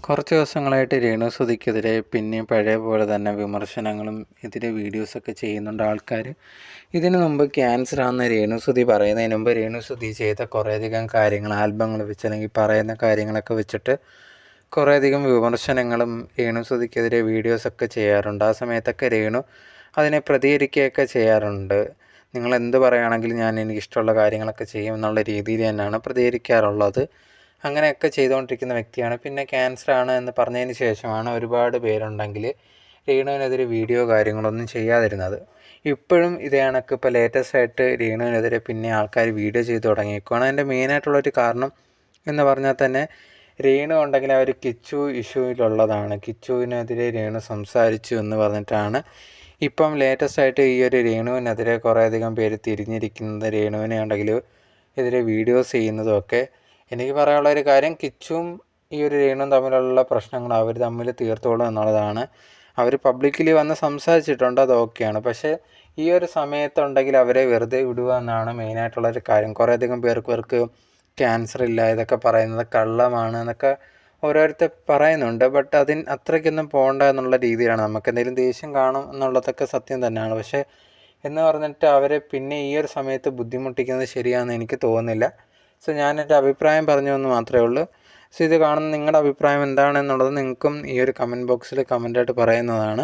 കുറച്ച് ദിവസങ്ങളായിട്ട് രേണുസുധിക്കെതിരെ പിന്നെയും പഴയ പോലെ തന്നെ വിമർശനങ്ങളും എതിരെ വീഡിയോസൊക്കെ ചെയ്യുന്നുണ്ട് ആൾക്കാർ. ഇതിനു മുമ്പ് ക്യാൻസർ ആണെന്ന് രേണുസുധി പറയുന്നതിന് മുമ്പ് രേണുസുധി ചെയ്ത കുറേയധികം കാര്യങ്ങൾ ആൽബങ്ങൾ വെച്ച് അല്ലെങ്കിൽ പറയുന്ന കാര്യങ്ങളൊക്കെ വെച്ചിട്ട് കുറേയധികം വിമർശനങ്ങളും രേണുസുധിക്കെതിരെ വീഡിയോസൊക്കെ ചെയ്യാറുണ്ട്. ആ സമയത്തൊക്കെ രേണു അതിനെ പ്രതികരിക്കുകയൊക്കെ ചെയ്യാറുണ്ട്. നിങ്ങൾ എന്ത് പറയുകയാണെങ്കിലും ഞാൻ എനിക്കിഷ്ടമുള്ള കാര്യങ്ങളൊക്കെ ചെയ്യും എന്നുള്ള രീതിയിൽ തന്നെയാണ് പ്രതികരിക്കാറുള്ളത്. അങ്ങനെയൊക്കെ ചെയ്തുകൊണ്ടിരിക്കുന്ന വ്യക്തിയാണ്. പിന്നെ ക്യാൻസർ ആണ് എന്ന് പറഞ്ഞതിന് ശേഷമാണ് ഒരുപാട് പേരുണ്ടെങ്കിൽ രേണുവിനെതിരെ വീഡിയോ കാര്യങ്ങളൊന്നും ചെയ്യാതിരുന്നത്. ഇപ്പോഴും ഇതേ കണക്ക് ഇപ്പോൾ ലേറ്റസ്റ്റ് ആയിട്ട് രേണുവിനെതിരെ പിന്നെ ആൾക്കാർ വീഡിയോ ചെയ്ത് തുടങ്ങിയേക്കുവാണ്. അതിൻ്റെ മെയിനായിട്ടുള്ളൊരു കാരണം എന്ന് പറഞ്ഞാൽ തന്നെ രേണു ഉണ്ടെങ്കിൽ അവർ കിച്ചു ഇഷ്യൂയിലുള്ളതാണ്. കിച്ചുവിനെതിരെ രേണു സംസാരിച്ചു എന്ന് പറഞ്ഞിട്ടാണ് ഇപ്പം ലേറ്റസ്റ്റ് ആയിട്ട് ഈ ഒരു രേണുവിനെതിരെ കുറേയധികം പേര് തിരിഞ്ഞിരിക്കുന്നത്. രേണുവിനെ ഉണ്ടെങ്കിൽ എതിരെ വീഡിയോസ് ചെയ്യുന്നതുമൊക്കെ. എനിക്ക് പറയാനുള്ളൊരു കാര്യം, കിച്ചുവും ഈ ഒരു രേണുവും തമ്മിലുള്ള പ്രശ്നങ്ങൾ അവർ തമ്മിൽ തീർത്തോളും എന്നുള്ളതാണ്. അവർ പബ്ലിക്കലി വന്ന് സംസാരിച്ചിട്ടുണ്ട്, അത് ഓക്കെയാണ്. പക്ഷേ ഈ ഒരു സമയത്തുണ്ടെങ്കിൽ അവരെ വെറുതെ വിടുക എന്നാണ് മെയിനായിട്ടുള്ളൊരു കാര്യം. കുറേയധികം പേർക്ക് ക്യാൻസർ ഇല്ല, ഇതൊക്കെ പറയുന്നത് കള്ളമാണ് എന്നൊക്കെ ഓരോരുത്തർ പറയുന്നുണ്ട്. ബട്ട് അതിന് അത്രയ്ക്കൊന്നും പോകണ്ട എന്നുള്ള രീതിയിലാണ്. നമുക്ക് എന്തെങ്കിലും ദേഷ്യം കാണും എന്നുള്ളതൊക്കെ സത്യം തന്നെയാണ്. പക്ഷേ എന്ന് പറഞ്ഞിട്ട് അവരെ പിന്നെ ഈ ഒരു സമയത്ത് ബുദ്ധിമുട്ടിക്കുന്നത് ശരിയാണെന്ന് എനിക്ക് തോന്നുന്നില്ല. സോ ഞാനെൻ്റെ അഭിപ്രായം പറഞ്ഞു എന്ന് മാത്രമേ ഉള്ളൂ. സോ ഇത് കാണുന്ന നിങ്ങളുടെ അഭിപ്രായം എന്താണെന്നുള്ളത് നിങ്ങൾക്കും ഈ ഒരു കമൻറ്റ് ബോക്സിൽ കമൻറ്റായിട്ട് പറയുന്നതാണ്.